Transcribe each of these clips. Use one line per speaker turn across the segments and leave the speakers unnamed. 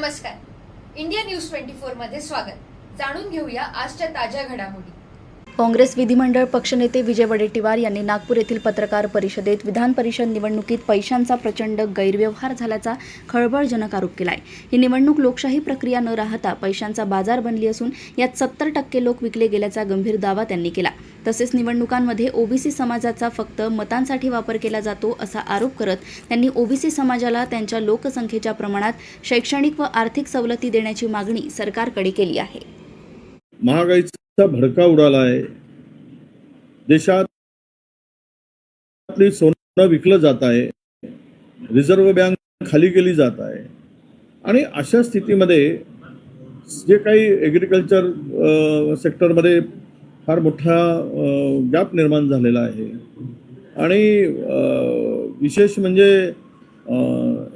नमस्कार. India news 24 मध्ये स्वागत. जाणून घेऊया आजच्या ताज्या घडामोडी.
काँग्रेस विधिमंडळ पक्षनेते विजय वडेट्टीवार यांनी नागपूर येथील पत्रकार परिषदेत विधान परिषद निवडणुकीत पैशांचा प्रचंड गैरव्यवहार झाल्याचा खळबळजनक आरोप केलाय. ही निवडणूक लोकशाही प्रक्रिया न राहता पैशांचा बाजार बनली असून यात 70% लोक विकले गेल्याचा गंभीर दावा त्यांनी केला. तसेच निवडणुकांमध्ये ओबीसी समाजाचा फक्त मतांसाठी वापर केला जातो असा आरोप करत त्यांनी ओबीसी समाजाला त्यांच्या लोकसंख्येच्या प्रमाणात शैक्षणिक व आर्थिक सवलती देण्याची मागणी सरकारकडे केली आहे.
महागाईचा भडका उडाला आहे. देशात सोनं विकलं जात आहे. रिझर्व्ह बँक खाली केली जात आहे आणि अशा स्थितीमध्ये जे काही ॲग्रिकल्चर सेक्टरमध्ये फार मोठा गॅप निर्माण झालेला आहे आणि विशेष म्हणजे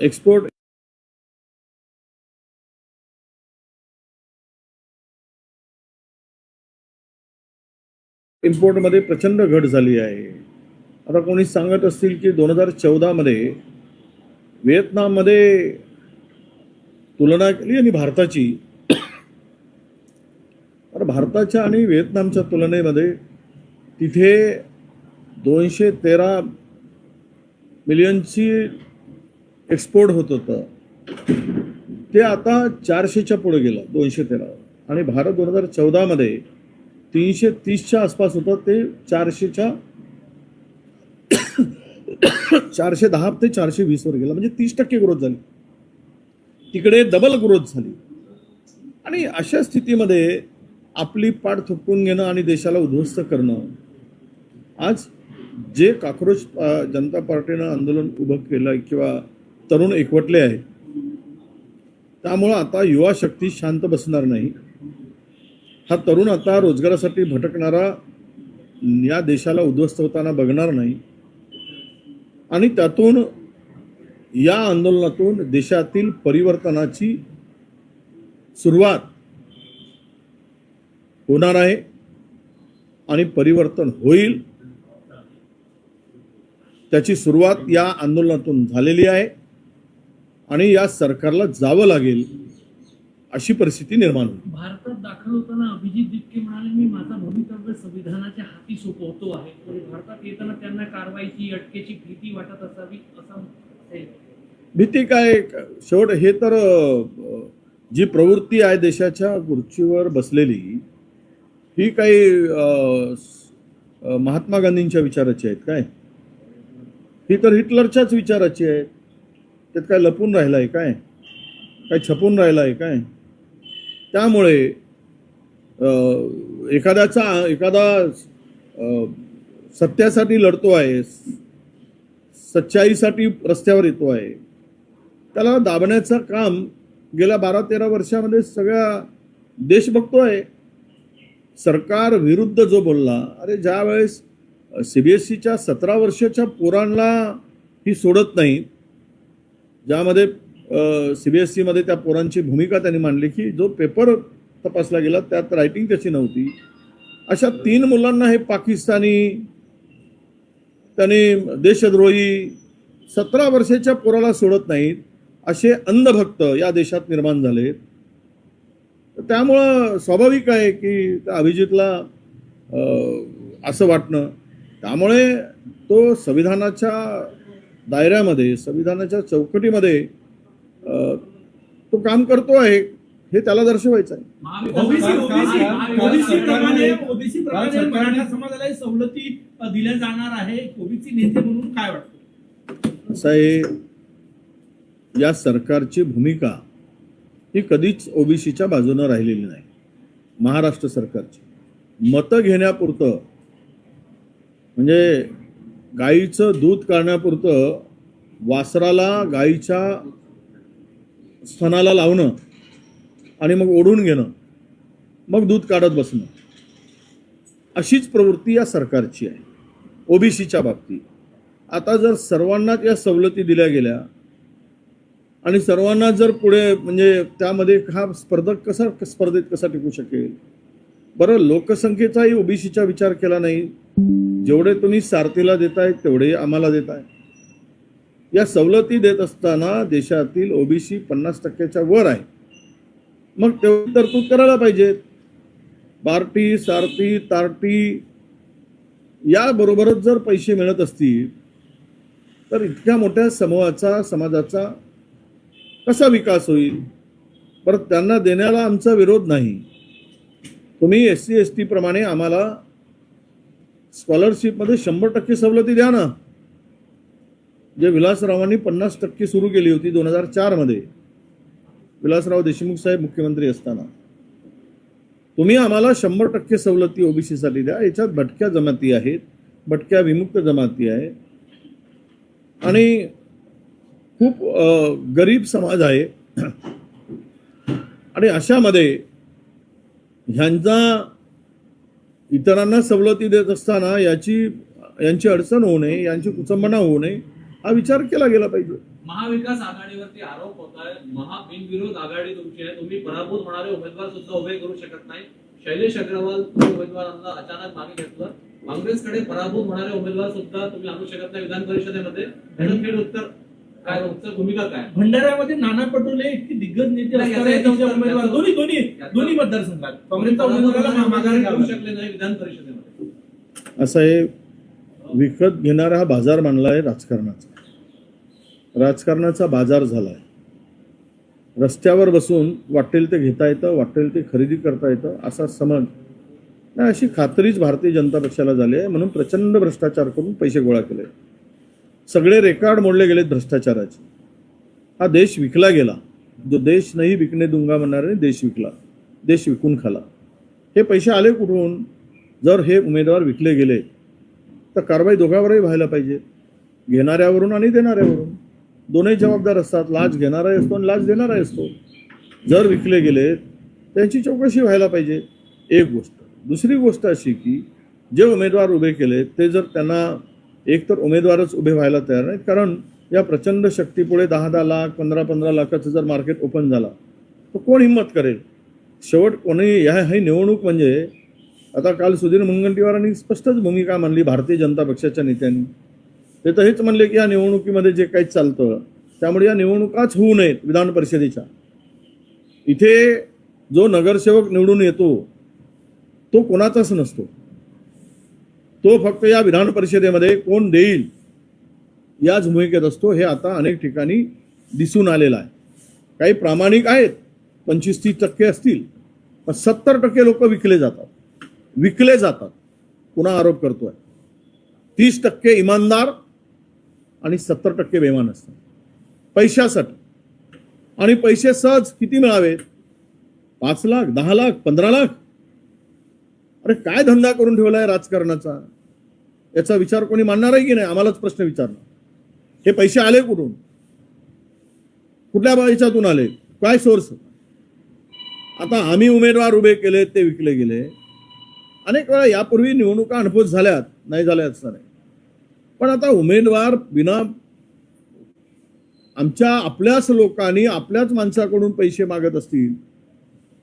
एक्सपोर्ट इम्पोर्टमध्ये प्रचंड घट झाली आहे. आता कोणी सांगत असतील की 2014 मध्ये व्हिएतनाममध्ये तुलना केली आणि भारताची, तर भारताच्या आणि व्हिएतनामच्या तुलनेमध्ये तिथे 213 मिलियनची एक्सपोर्ट होत होतं, ते आता 400च्या पुढे गेलं, 213. आणि भारत 2014 मध्ये 330च्या आसपास होतं, ते 410 ते 420 वर गेलं. म्हणजे 30% ग्रोथ झाली. तिकडे डबल ग्रोथ झाली. आणि अशा स्थितीमध्ये आपली पाठ थोपटून घेणं आणि देशाला उद्ध्वस्त करणं, आज जे काक्रोच जनता पार्टीनं आंदोलन उभं केलं किंवा तरुण एकवटले आहेत, त्यामुळं आता युवा शक्ती शांत बसणार नाही. हा तरुण आता रोजगारासाठी भटकणारा या देशाला उद्ध्वस्त होताना बघणार नाही आणि त्यातून या आंदोलनातून देशातील परिवर्तनाची सुरुवात होणार आहे आणि परिवर्तन होईल. त्याची सुरुवात या आंदोलनातून झालेली आहे आणि या सरकारला जावं लागेल अशी परिस्थिती निर्माण होईल.
भारतात दाखल होताना अभिजित दिपके म्हणाले, मी माझा भवितव्य संविधानाच्या हाती सोपवतो आहे. भारतात येताना त्यांना कारवाईची, अटकेची भीती वाटत असावी असं असेल.
भीती काय, शेवट हे तर जी प्रवृत्ती आहे देशाच्या खुर्चीवर बसलेली, ही काही महात्मा गांधींच्या विचाराची आहेत काय? ही तर हिटलरच्याच विचाराची आहे. त्यात काय लपून राहिलं आहे काय? काय छपून राहिलं आहे काय? त्यामुळे एखादा सत्यासाठी लढतो आहे, सच्चाईसाठी रस्त्यावर येतो आहे, त्याला दाबण्याचं काम गेल्या 12-13 वर्षामध्ये सगळा देश बघतोय. सरकार विरुद्ध जो बोलला, अरे ज्या वेळेस CBSEच्या 17 वर्षाच्या पोरांना ही सोडत नाही, ज्यामध्ये CBSEमध्ये त्या पोरांची भूमिका त्यांनी मांडली की जो पेपर तपासला गेला त्यात रायटिंग त्याची नव्हती, अशा 3 मुलांना हे पाकिस्तानी, त्यांनी देशद्रोही, 17 वर्षाच्या पोराला सोडत नाहीत, असे अंधभक्त या देशात निर्माण झालेत. त्यामुळं स्वाभाविक आहे की त्या अभिजितला असं वाटणं. त्यामुळे तो संविधानाच्या दायऱ्यामध्ये, संविधानाच्या चौकटीमध्ये तो काम करतो आहे, हे त्याला दर्शवायचं आहे.
ओबीसी मराठा समाजाला सवलती दिल्या जाणार आहे, ओबीसी नेते म्हणून काय वाटतं?
असं आहे, या सरकारची भूमिका ही कधीच ओबीसीच्या बाजूने राहिलेली नाही. महाराष्ट्र सरकारची मतं घेण्यापुरतं, म्हणजे गाईचं दूध काढण्यापुरतं वासराला गाईच्या स्तनाला लावणं आणि मग ओढून घेणं, मग दूध काढत बसणं, अशीच प्रवृत्ती या सरकारची आहे ओबीसीच्या बाबतीत. आता जर सर्वांनाच या सवलती दिल्या गेल्या आणि सर्वांना जर पुढे, म्हणजे त्यामध्ये हा स्पर्धेत कसा टिकू शकेल? बरं, लोकसंख्येचाही ओबीसीचा विचार केला नाही. जेवढे तुम्ही सारथीला देताय तेवढे आम्हाला देताय. या सवलती देत असताना देशातील ओबीसी 50%च्या वर आहे. मग तेवढी तरतूद करायला पाहिजे. पार्टी सारथी तार्टी याबरोबरच जर पैसे मिळत असतील तर इतक्या मोठ्या समूहाचा समाजाचा कसा विकास होईल. परत त्यांना देण्याला आमचा विरोध नाही. तुम्ही SC ST प्रमाणे आम्हाला स्कॉलरशिपमध्ये 100% सवलती द्या ना. जे विलासरावांनी 50% सुरू केली होती 2004 मध्ये, विलासराव देशमुख साहेब मुख्यमंत्री असताना. तुम्ही आम्हाला 100% सवलती OBC साठी द्या. याच्यात भटक्या जमाती आहेत, भटक्या विमुक्त जमाती आहे आणि खूप गरीब समाज आहे. आणि अशामध्ये ह्यांचा इतरांना सवलती देत असताना यांची अडचण होऊ नये, यांची कुचंबना होऊ नये हा विचार केला गेला पाहिजे.
महाविकास आघाडीवरती आरोप होत आहे, बिनविरोध आघाडी तुमची आहे, तुम्ही पराभूत होणारे उमेदवार सुद्धा उभे करू शकत नाही. शैलेश अग्रवाल उमेदवारांना अचानक मागे घेतलं. काँग्रेसकडे पराभूत होणारे उमेदवार सुद्धा तुम्ही आणू शकत नाही विधान परिषदेमध्ये. त्याचं थेट उत्तर काय, उत्तर भूमिका काय?
भंडाऱ्यामध्ये नाना पटोले इतकी दिग्गज नेते असणारे त्यांचे उमेदवार दोन्ही मतदारसंघात काँग्रेसच्या उमेदवाराला माघारी
करू शकले नाही विधान परिषदेमध्ये.
असं आहे, विकत घेणारा हा बाजार मानला आहे राजकारणाचा. राजकारणाचा बाजार झाला आहे. रस्त्यावर बसून वाटेल ते घेता येतं, वाटेल ते खरेदी करता येतं असा समज नाही, अशी खात्रीच भारतीय जनता पक्षाला झाली आहे. म्हणून प्रचंड भ्रष्टाचार करून पैसे गोळा केले. सगळे रेकॉर्ड मोडले गेलेत भ्रष्टाचाराचे. हा देश विकला गेला. जो देश नाही विकणे दूंगा म्हणणारे देश विकला, देश विकून खाला. हे पैसे आले कुठून? जर हे उमेदवार विकले गेले तर कारवाई दोघांवरही व्हायला पाहिजे, घेणाऱ्यावरून आणि देणाऱ्यावरून. दोन्ही जबाबदार असतात. लाच घेणाराही असतो आणि लाच देणाराही असतो. जर विकले गेले त्यांची चौकशी व्हायला पाहिजे, एक गोष्ट. दुसरी गोष्ट अशी की जे उमेदवार उभे केले ते जर त्यांना एकतर उमेदवारच उभे व्हायला तयार नाहीत, कारण या प्रचंड शक्तीपुढे 10-10 लाख 15-15 लाखाचं जर मार्केट ओपन झाला तर कोण हिंमत करेल? शेवट कोणी ही निवडणूक म्हणजे आता काल सुधीर मुनगंटीवारांनी स्पष्टच भूमिका मांडली भारतीय जनता पक्षाच्या नेत्यांनी. ते तर हेच म्हणले की या निवडणुकीमध्ये जे काही चालतं त्यामुळे या निवडणुकाच होऊ नयेत विधान परिषदेच्या. इथे जो नगरसेवक निवडून येतो तो कोणाचाच नसतो. तो फक्त या विधान परिषदेमध्ये कोण देईल याच भूमिकेत असतो. हे आता अनेक ठिकाणी दिसून आलेलं आहे. काही प्रामाणिक आहेत, 25-30% असतील, पण 70% लोक विकले जातात. पुन्हा आरोप करतोय. 30% इमानदार आणि 70% बेईमान असतात पैशासाठी. आणि पैसे सहज किती मिळावेत? 5 लाख 10 लाख 15 लाख. अरे काय धंदा करून ठेवलाय राजकारणाचा? याचा विचार कोणी मानणार आहे की नाही? आम्हालाच प्रश्न विचारणार. हे पैसे आले कुठून? कुठल्या याच्यातून आले? काय सोर्स? आता आम्ही उमेदवार उभे केले ते विकले गेले. अनेक वेळा यापूर्वी निवडणुका अनुभव झाल्यात, नाही झाल्या असं नाही. पण आता उमेदवार बिना आपल्याच लोकांनी आपल्याच माणसाकडून पैसे मागत असतील,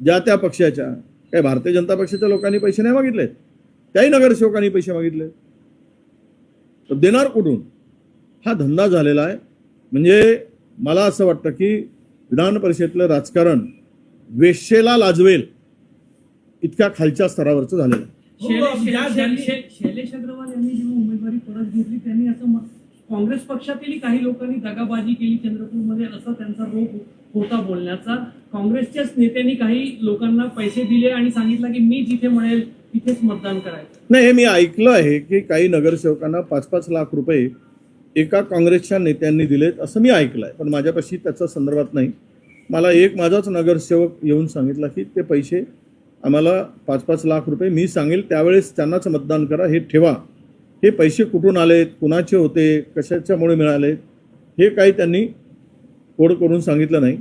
ज्या त्या पक्षाच्या, काही भारतीय जनता पक्षाच्या लोकांनी पैसे नाही मागितले, त्याही नगरसेवकांनी पैसे मागितले, तर देणार कुठून? हा धंदा झालेला आहे. म्हणजे मला असं वाटतं की विधान परिषदेतलं राजकारण वेश्येला लाजवेल इतक्या खालच्या स्तरावरचं झालेलं आहे.
शैलेश अग्रवाल यांनी जेव्हा उमेदवारी परत घेतली त्यांनी असं काँग्रेस पक्षातील काही लोकांनी दगाबाजी केली चंद्रपूरमध्ये, असा त्यांचा रोग होता बोलण्याचा. काँग्रेसच्याच नेत्यांनी काही लोकांना पैसे दिले आणि सांगितलं की मी जिथे म्हणेल तिथेच मतदान करायचं.
नाही, हे मी ऐकलं आहे की काही नगरसेवकांना 5-5 लाख रुपये एका काँग्रेसच्या नेत्यांनी दिलेत असं मी ऐकलं आहे. पण माझ्यापाशी त्याचा संदर्भात नाही. मला एक माझाच नगरसेवक येऊन सांगितला की ते पैसे आम्हाला 5-5 लाख रुपये, मी सांगेल त्यावेळेस त्यांनाच मतदान करा, हे ठेवा. हे पैसे कुठून आलेत, कुणाचे होते, कशाच्यामुळे मिळाले, हे काही त्यांनी कोड करून सांगितलं नाही.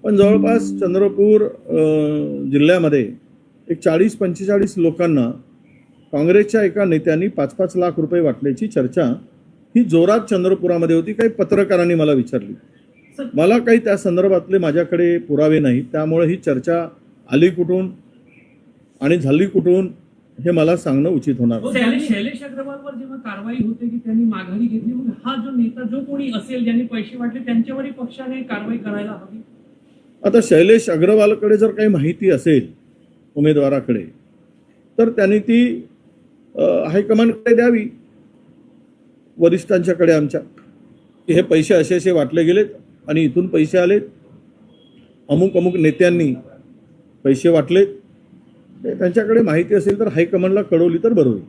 पण जवळपास चंद्रपूर जिल्ह्यामध्ये एक 40-45 लोकांना काँग्रेसच्या एका नेत्यांनी 5-5 लाख रुपये वाटल्याची चर्चा ही जोरात चंद्रपुरामध्ये होती. काही पत्रकारांनी मला विचारली. मला काही त्या संदर्भातले माझ्याकडे पुरावे नाहीत, त्यामुळे ही चर्चा आली कुठून आणि झाली कुठून हे मला सांगणं उचित होणार.
शैलेश अग्रवालवर जेव्हा कारवाई होते की त्यांनी माघारी घेतली, मग हा जो नेता जो कोणी असेल ज्यांनी पैसे वाटले त्यांच्यावरही पक्षाने कारवाई करायला हवी.
आता शैलेश अग्रवालकडे जर काही माहिती असेल उमेदवाराकडे तर त्यांनी ती हायकमांडकडे द्यावी, वरिष्ठांच्याकडे आमच्या, की हे पैसे असे असे वाटले गेलेत आणि इथून पैसे आलेत, अमुक अमुक नेत्यांनी पैसे वाटलेत. त्यांच्याकडे माहिती असेल तर हायकमांडला कळवली तर बरं होईल.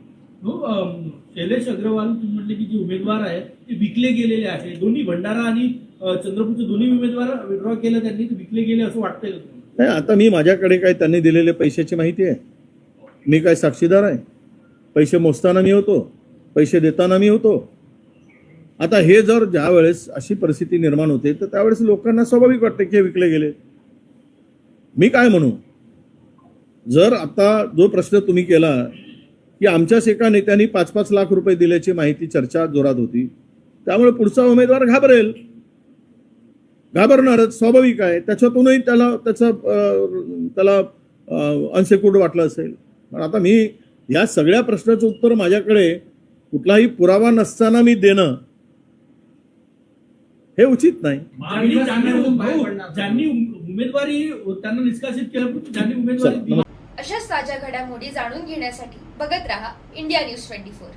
शैलेश अग्रवाल तुम्ही म्हटले की जे उमेदवार आहेत ते विकले गेलेले आहे. दोन्ही भंडारा आणि चंद्रपूरचे दोन्ही उमेदवार विड्रॉ केलं त्यांनी, ते विकले गेले असं वाटतंय का तुम्हाला?
नाही, आता मी माझ्याकडे काय त्यांनी दिलेले पैशाची माहिती आहे? मी काय साक्षीदार आहे? पैसे मोजताना मी होतो, पैसे देताना मी होतो. आता हे जर ज्या वेळेस अशी परिस्थिती निर्माण होते तर त्यावेळेस लोकांना स्वाभाविक वाटतं की हे विकले गेले. मी काय म्हणू, जर आता जो प्रश्न तुम्ही केला की आमच्याच एका नेत्यांनी 5-5 लाख रुपये दिल्याची माहिती चर्चा जोरात होती, त्यामुळे पुढचा उमेदवार घाबरणारच, स्वाभाविक आहे. त्याच्यातूनही त्याला अनसेक्युर्ड वाटलं असेल. पण आता मी या सगळ्या प्रश्नाचं उत्तर माझ्याकडे कुठलाही पुरावा नसताना मी देणं हे उचित नाही.
ज्यांनी उमेदवारी त्यांना निष्कासित केलं, ज्यांनी उमेदवारी दिली.
अशाच ताज्या घडामोडी जाणून घेण्यासाठी बघत रहा इंडिया न्यूज 24.